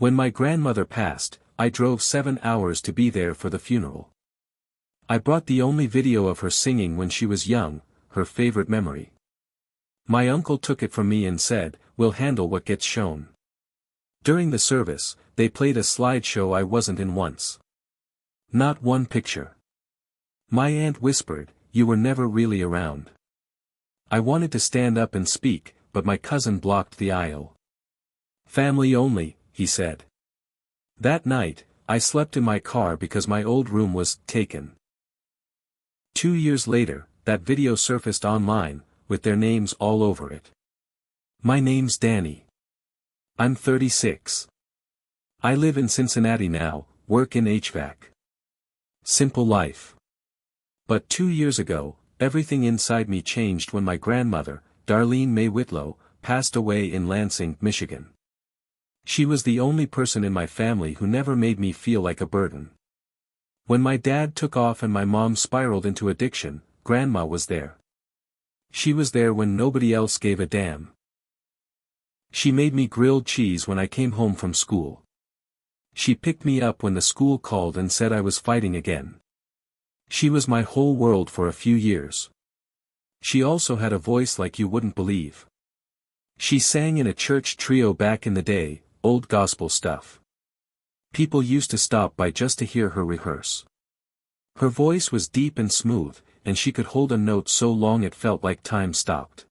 When my grandmother passed, I drove 7 hours to be there for the funeral. I brought the only video of her singing when she was young, her favorite memory. My uncle took it from me and said, "We'll handle what gets shown." During the service, they played a slideshow I wasn't in once. Not one picture. My aunt whispered, "You were never really around." I wanted to stand up and speak, but my cousin blocked the aisle. "Family only," he said. That night, I slept in my car because my old room was taken. 2 years later, that video surfaced online, with their names all over it. My name's Danny. I'm 36. I live in Cincinnati now, work in HVAC. Simple life. But 2 years ago, everything inside me changed when my grandmother, Darlene Mae Whitlow, passed away in Lansing, Michigan. She was the only person in my family who never made me feel like a burden. When my dad took off and my mom spiraled into addiction, Grandma was there. She was there when nobody else gave a damn. She made me grilled cheese when I came home from school. She picked me up when the school called and said I was fighting again. She was my whole world for a few years. She also had a voice like you wouldn't believe. She sang in a church trio back in the day, old gospel stuff. People used to stop by just to hear her rehearse. Her voice was deep and smooth, and she could hold a note so long it felt like time stopped.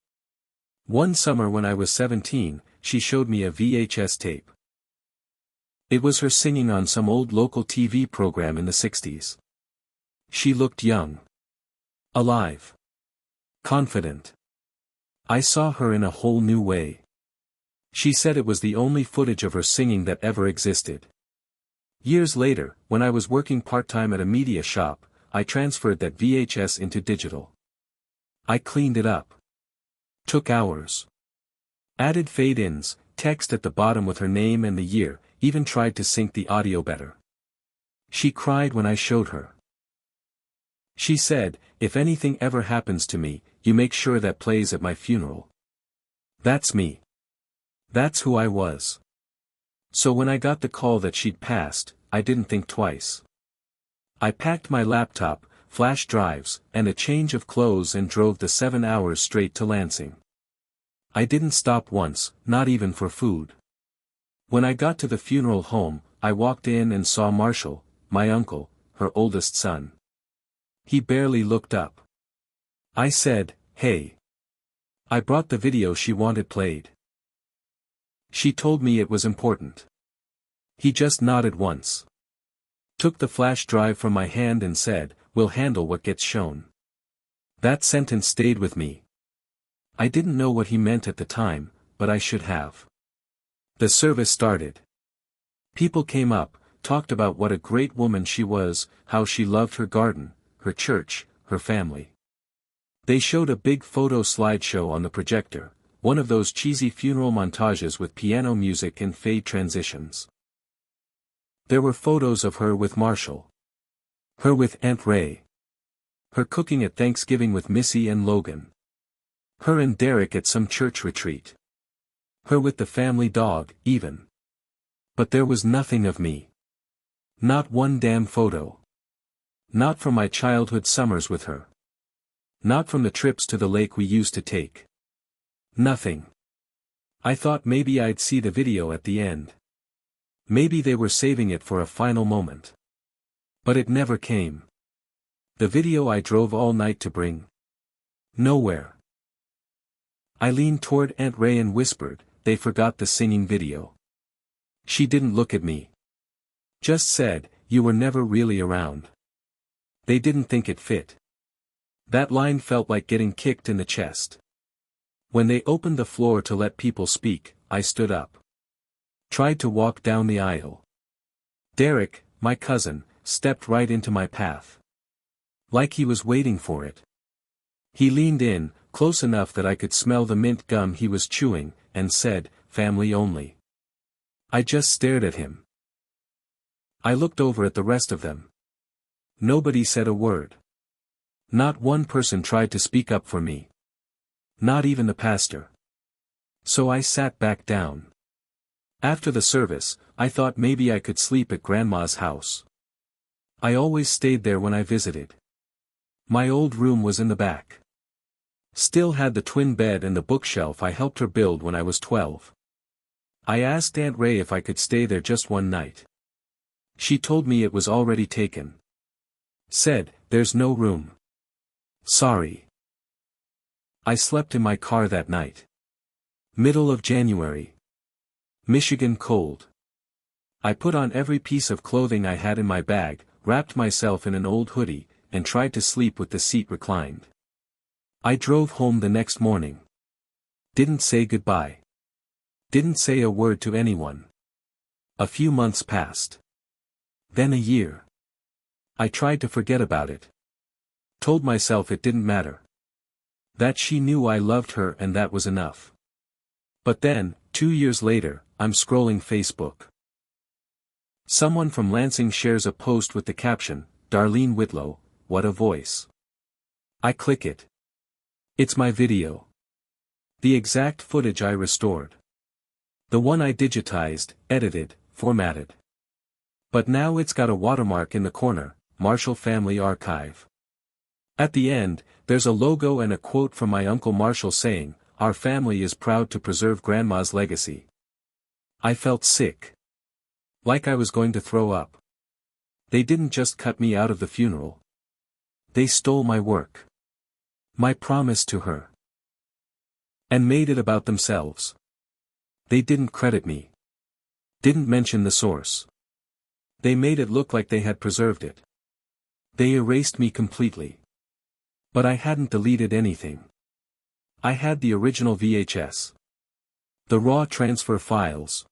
One summer when I was 17, she showed me a VHS tape. It was her singing on some old local TV program in the 60s. She looked young. Alive. Confident. I saw her in a whole new way. She said it was the only footage of her singing that ever existed. Years later, when I was working part-time at a media shop, I transferred that VHS into digital. I cleaned it up. Took hours. Added fade-ins, text at the bottom with her name and the year, even tried to sync the audio better. She cried when I showed her. She said, "If anything ever happens to me, you make sure that plays at my funeral." That's me. That's who I was. So when I got the call that she'd passed, I didn't think twice. I packed my laptop, flash drives, and a change of clothes and drove the 7 hours straight to Lansing. I didn't stop once, not even for food. When I got to the funeral home, I walked in and saw Marshall, my uncle, her oldest son. He barely looked up. I said, "Hey." I brought the video she wanted played. She told me it was important. He just nodded once. Took the flash drive from my hand and said, "We'll handle what gets shown." That sentence stayed with me. I didn't know what he meant at the time, but I should have. The service started. People came up, talked about what a great woman she was, how she loved her garden, her church, her family. They showed a big photo slideshow on the projector, one of those cheesy funeral montages with piano music and fade transitions. There were photos of her with Marshall. Her with Aunt Ray. Her cooking at Thanksgiving with Missy and Logan. Her and Derek at some church retreat. Her with the family dog, even. But there was nothing of me. Not one damn photo. Not from my childhood summers with her. Not from the trips to the lake we used to take. Nothing. I thought maybe I'd see the video at the end. Maybe they were saving it for a final moment. But it never came. The video I drove all night to bring. Nowhere. I leaned toward Aunt Ray and whispered, "They forgot the singing video." She didn't look at me. Just said, "You were never really around." They didn't think it fit. That line felt like getting kicked in the chest. When they opened the floor to let people speak, I stood up. Tried to walk down the aisle. Derek, my cousin, stepped right into my path. Like he was waiting for it. He leaned in, close enough that I could smell the mint gum he was chewing, and said, "Family only." I just stared at him. I looked over at the rest of them. Nobody said a word. Not one person tried to speak up for me. Not even the pastor. So I sat back down. After the service, I thought maybe I could sleep at Grandma's house. I always stayed there when I visited. My old room was in the back. Still had the twin bed and the bookshelf I helped her build when I was 12. I asked Aunt Ray if I could stay there just one night. She told me it was already taken. Said, "There's no room." Sorry. I slept in my car that night. Middle of January. Michigan cold. I put on every piece of clothing I had in my bag, wrapped myself in an old hoodie, and tried to sleep with the seat reclined. I drove home the next morning. Didn't say goodbye. Didn't say a word to anyone. A few months passed. Then a year. I tried to forget about it. Told myself it didn't matter. That she knew I loved her and that was enough. But then, 2 years later, I'm scrolling Facebook. Someone from Lansing shares a post with the caption, "Darlene Whitlow, what a voice." I click it. It's my video. The exact footage I restored. The one I digitized, edited, formatted. But now it's got a watermark in the corner, Marshall Family Archive. At the end, there's a logo and a quote from my Uncle Marshall saying, "Our family is proud to preserve Grandma's legacy." I felt sick. Like I was going to throw up. They didn't just cut me out of the funeral. They stole my work. My promise to her. And made it about themselves. They didn't credit me. Didn't mention the source. They made it look like they had preserved it. They erased me completely. But I hadn't deleted anything. I had the original VHS. The raw transfer files.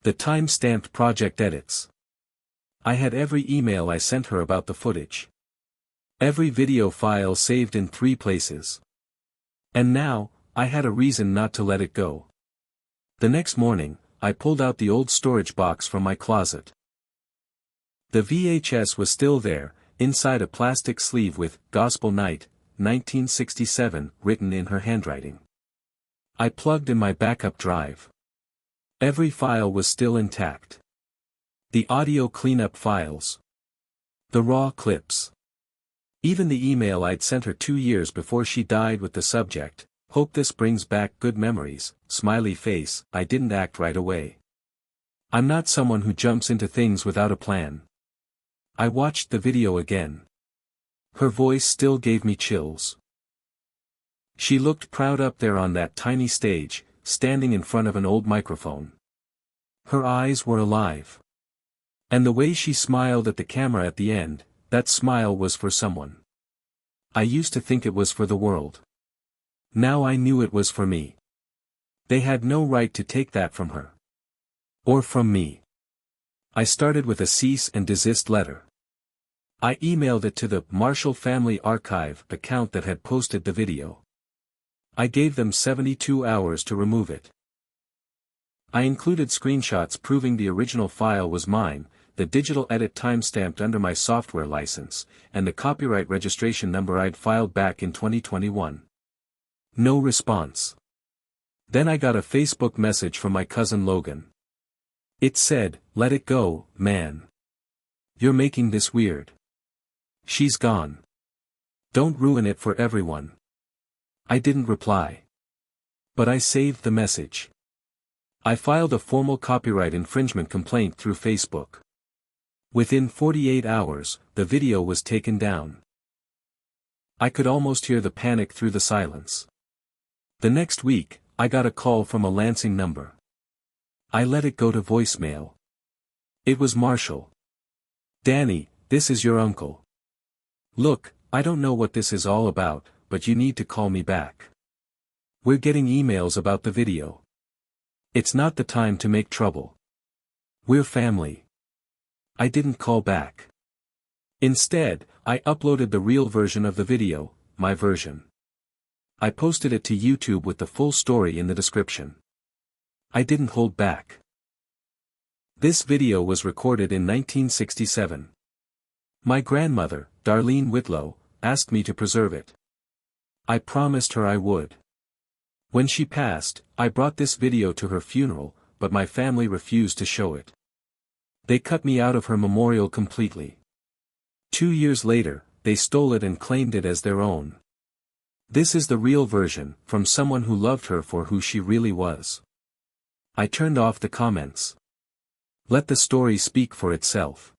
The time-stamped project edits. I had every email I sent her about the footage. Every video file saved in 3 places. And now, I had a reason not to let it go. The next morning, I pulled out the old storage box from my closet. The VHS was still there, inside a plastic sleeve with "Gospel Night, 1967" written in her handwriting. I plugged in my backup drive. Every file was still intact. The audio cleanup files. The raw clips. Even the email I'd sent her 2 years before she died with the subject, "Hope this brings back good memories," smiley face. I didn't act right away. I'm not someone who jumps into things without a plan. I watched the video again. Her voice still gave me chills. She looked proud up there on that tiny stage, standing in front of an old microphone. Her eyes were alive. And the way she smiled at the camera at the end, that smile was for someone. I used to think it was for the world. Now I knew it was for me. They had no right to take that from her. Or from me. I started with a cease and desist letter. I emailed it to the Marshall Family Archive account that had posted the video. I gave them 72 hours to remove it. I included screenshots proving the original file was mine, the digital edit timestamped under my software license, and the copyright registration number I'd filed back in 2021. No response. Then I got a Facebook message from my cousin Logan. It said, "Let it go, man. You're making this weird. She's gone. Don't ruin it for everyone." I didn't reply. But I saved the message. I filed a formal copyright infringement complaint through Facebook. Within 48 hours, the video was taken down. I could almost hear the panic through the silence. The next week, I got a call from a Lansing number. I let it go to voicemail. It was Marshall. "Danny, this is your uncle. Look, I don't know what this is all about, but you need to call me back. We're getting emails about the video. It's not the time to make trouble. We're family." I didn't call back. Instead, I uploaded the real version of the video, my version. I posted it to YouTube with the full story in the description. I didn't hold back. This video was recorded in 1967. My grandmother, Darlene Whitlow, asked me to preserve it. I promised her I would. When she passed, I brought this video to her funeral, but my family refused to show it. They cut me out of her memorial completely. 2 years later, they stole it and claimed it as their own. This is the real version, from someone who loved her for who she really was. I turned off the comments. Let the story speak for itself.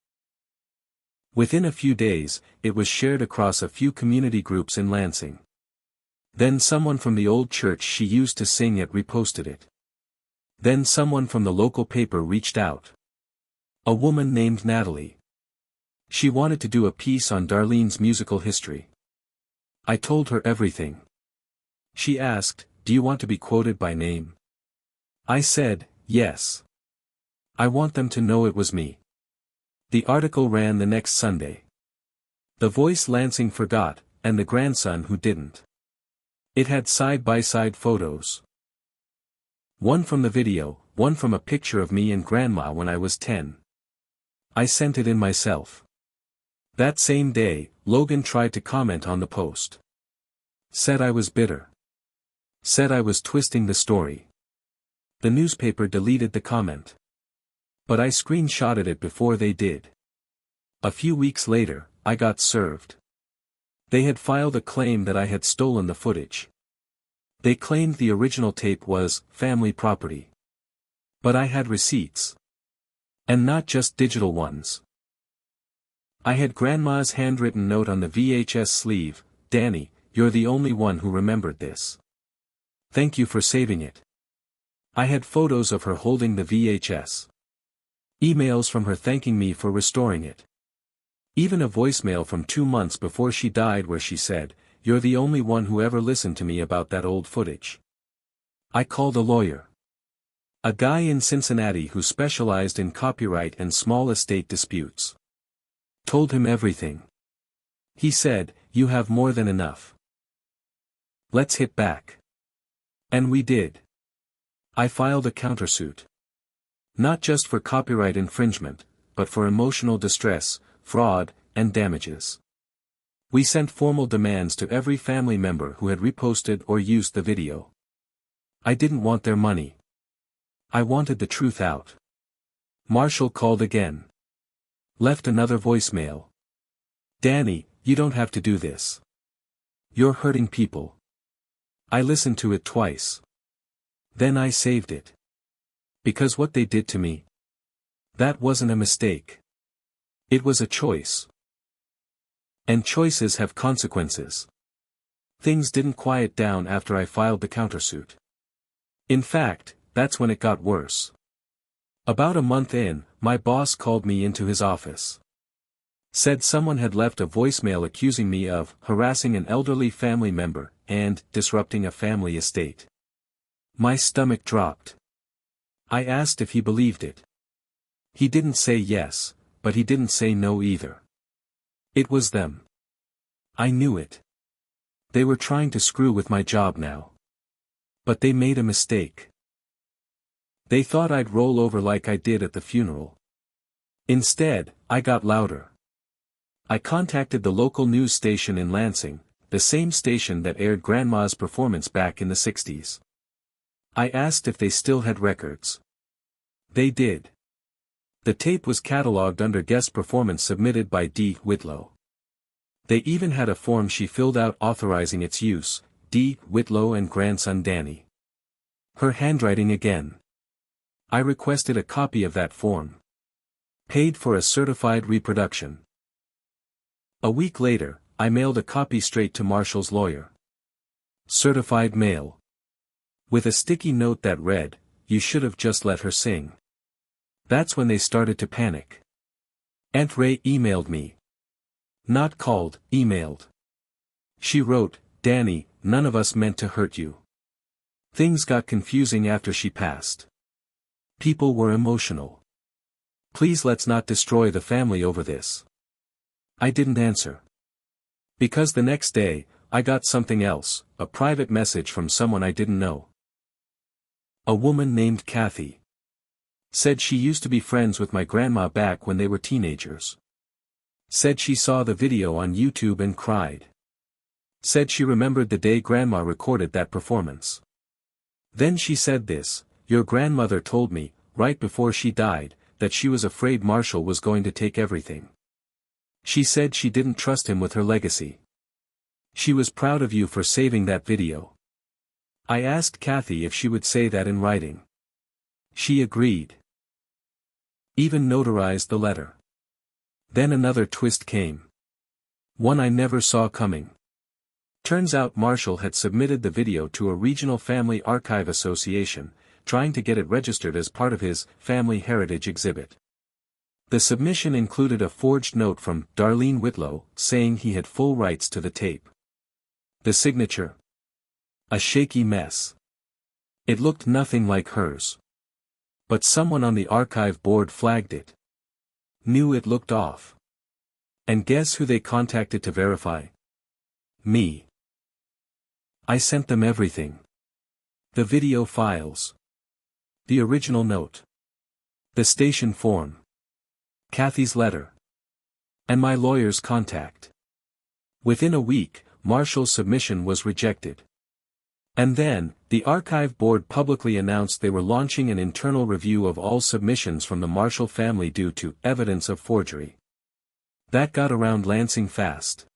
Within a few days, it was shared across a few community groups in Lansing. Then someone from the old church she used to sing at reposted it. Then someone from the local paper reached out. A woman named Natalie. She wanted to do a piece on Darlene's musical history. I told her everything. She asked, "Do you want to be quoted by name?" I said, "Yes. I want them to know it was me." The article ran the next Sunday. The voice Lansing forgot, and the grandson who didn't. It had side-by-side photos. One from the video, one from a picture of me and Grandma when I was 10. I sent it in myself. That same day, Logan tried to comment on the post. Said I was bitter. Said I was twisting the story. The newspaper deleted the comment. But I screenshotted it before they did. A few weeks later, I got served. They had filed a claim that I had stolen the footage. They claimed the original tape was family property. But I had receipts. And not just digital ones. I had Grandma's handwritten note on the VHS sleeve, "Danny, you're the only one who remembered this. Thank you for saving it." I had photos of her holding the VHS. Emails from her thanking me for restoring it. Even a voicemail from 2 months before she died where she said, "You're the only one who ever listened to me about that old footage." I called a lawyer. A guy in Cincinnati who specialized in copyright and small estate disputes. Told him everything. He said, "You have more than enough. Let's hit back." And we did. I filed a countersuit. Not just for copyright infringement, but for emotional distress, fraud, and damages. We sent formal demands to every family member who had reposted or used the video. I didn't want their money. I wanted the truth out. Marshall called again. Left another voicemail. "Danny, you don't have to do this. You're hurting people." I listened to it twice. Then I saved it. Because what they did to me, that wasn't a mistake. It was a choice. And choices have consequences. Things didn't quiet down after I filed the countersuit. In fact, that's when it got worse. About a month in, my boss called me into his office. Said someone had left a voicemail accusing me of harassing an elderly family member and disrupting a family estate. My stomach dropped. I asked if he believed it. He didn't say yes, but he didn't say no either. It was them. I knew it. They were trying to screw with my job now. But they made a mistake. They thought I'd roll over like I did at the funeral. Instead, I got louder. I contacted the local news station in Lansing, the same station that aired Grandma's performance back in the 60s. I asked if they still had records. They did. The tape was catalogued under guest performance submitted by Dee Whitlow. They even had a form she filled out authorizing its use, Dee Whitlow and grandson Danny. Her handwriting again. I requested a copy of that form. Paid for a certified reproduction. A week later, I mailed a copy straight to Marshall's lawyer. Certified mail. With a sticky note that read, "You should have just let her sing." That's when they started to panic. Aunt Ray emailed me. Not called, emailed. She wrote, "Danny, none of us meant to hurt you. Things got confusing after she passed. People were emotional. Please let's not destroy the family over this." I didn't answer. Because the next day, I got something else, a private message from someone I didn't know. A woman named Kathy. Said she used to be friends with my grandma back when they were teenagers. Said she saw the video on YouTube and cried. Said she remembered the day Grandma recorded that performance. Then she said this, Your grandmother told me, right before she died, that she was afraid Marshall was going to take everything. She said she didn't trust him with her legacy. She was proud of you for saving that video. I asked Kathy if she would say that in writing. She agreed. Even notarized the letter. Then another twist came. One I never saw coming. Turns out Marshall had submitted the video to a regional family archive association, trying to get it registered as part of his family heritage exhibit. The submission included a forged note from Darlene Whitlow saying he had full rights to the tape. The signature? A shaky mess. It looked nothing like hers. But someone on the archive board flagged it. Knew it looked off. And guess who they contacted to verify? Me. I sent them everything. The video files. The original note. The station form. Kathy's letter. And my lawyer's contact. Within a week, Marshall's submission was rejected. And then, the archive board publicly announced they were launching an internal review of all submissions from the Marshall family due to evidence of forgery. That got around Lansing fast.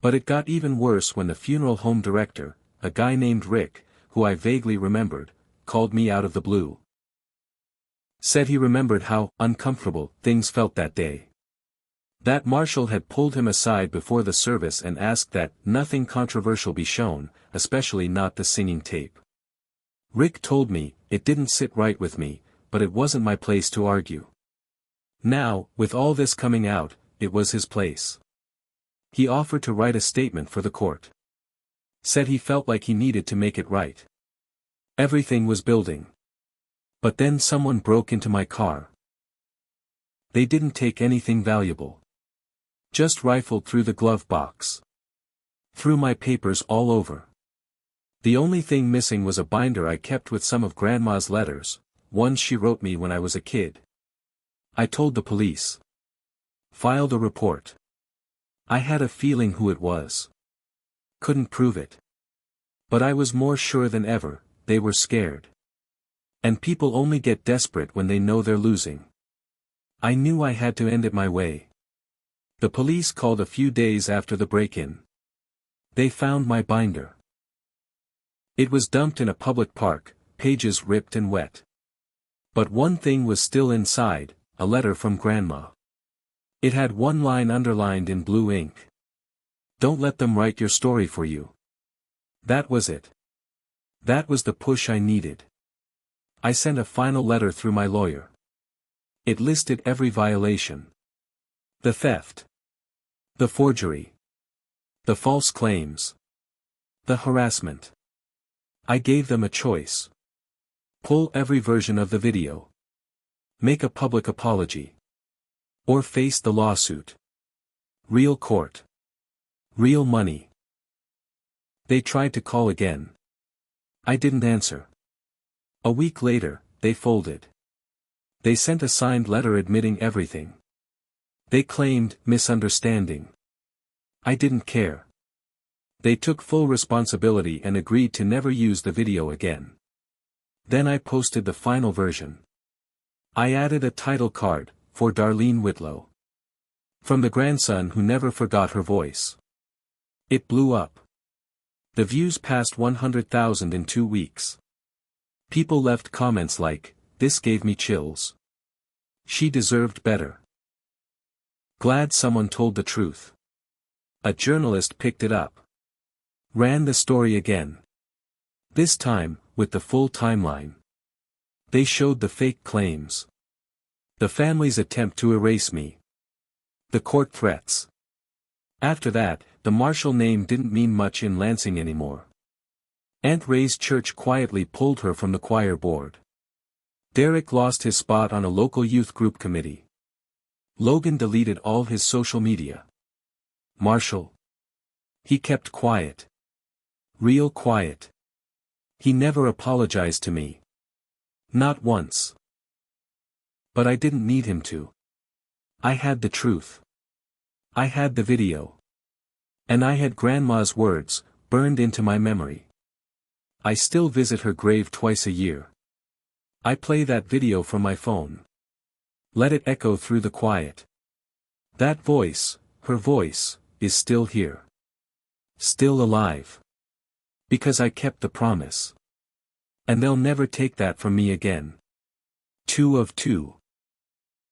But it got even worse when the funeral home director, a guy named Rick, who I vaguely remembered, called me out of the blue. Said he remembered how uncomfortable things felt that day. That Marshall had pulled him aside before the service and asked that nothing controversial be shown, especially not the singing tape. Rick told me, it didn't sit right with me, but it wasn't my place to argue. Now, with all this coming out, it was his place. He offered to write a statement for the court. Said he felt like he needed to make it right. Everything was building. But then someone broke into my car. They didn't take anything valuable. Just rifled through the glove box. Threw my papers all over. The only thing missing was a binder I kept with some of Grandma's letters, ones she wrote me when I was a kid. I told the police. Filed a report. I had a feeling who it was. Couldn't prove it. But I was more sure than ever, they were scared. And people only get desperate when they know they're losing. I knew I had to end it my way. The police called a few days after the break-in. They found my binder. It was dumped in a public park, pages ripped and wet. But one thing was still inside, a letter from Grandma. It had one line underlined in blue ink. Don't let them write your story for you. That was it. That was the push I needed. I sent a final letter through my lawyer. It listed every violation. The theft. The forgery. The false claims. The harassment. I gave them a choice. Pull every version of the video. Make a public apology. Or face the lawsuit. Real court. Real money. They tried to call again. I didn't answer. A week later, they folded. They sent a signed letter admitting everything. They claimed misunderstanding. I didn't care. They took full responsibility and agreed to never use the video again. Then I posted the final version. I added a title card, for Darlene Whitlow. From the grandson who never forgot her voice. It blew up. The views passed 100,000 in 2 weeks. People left comments like, "This gave me chills. She deserved better. Glad someone told the truth." A journalist picked it up. Ran the story again. This time, with the full timeline. They showed the fake claims. The family's attempt to erase me. The court threats. After that, the Marshall name didn't mean much in Lansing anymore. Aunt Ray's church quietly pulled her from the choir board. Derek lost his spot on a local youth group committee. Logan deleted all his social media. Marshall. He kept quiet. Real quiet. He never apologized to me. Not once. But I didn't need him to. I had the truth. I had the video. And I had Grandma's words, burned into my memory. I still visit her grave twice a year. I play that video from my phone. Let it echo through the quiet. That voice, her voice, is still here. Still alive. Because I kept the promise. And they'll never take that from me again. 2 of 2.